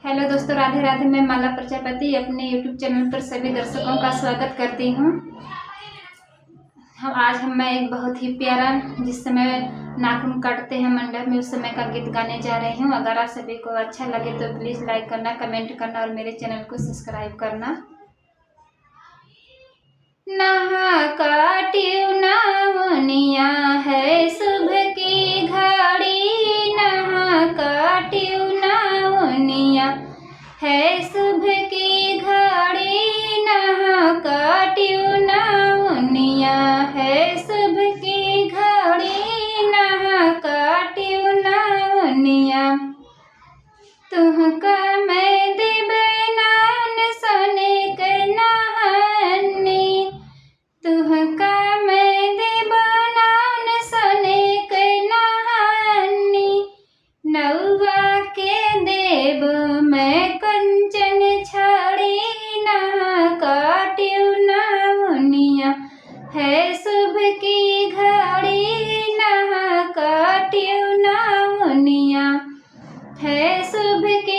Hello दोस्तों, राधे राधे। मैं माला प्रजापति अपने यूट्यूब चैनल पर सभी दर्शकों का स्वागत करती हूँ। मैं एक बहुत ही प्यारा, जिस समय नाखून काटते हैं मंडप में, उस समय का गीत गाने जा रही हूँ। अगर आप सभी को अच्छा लगे तो प्लीज़ लाइक करना, कमेंट करना और मेरे चैनल को सब्सक्राइब करना। नहा काट्यू नावनिया है सुबह की घड़ी, नहा काट्यू नावनिया है सुबह की घड़ी, नहा काट्यू नावनिया है सुबह की घड़ी, नहा काट्यू नावनिया। तुहका मैं देबे नान सोने के नहानी, तुहका मैं देबो नान सोने के नहानी, नौवा के देब मैं कंचन छड़ी, नहा काट्यू नावनिया है सुबह की घड़ी, नहा काट्यू नावनिया है सुबह की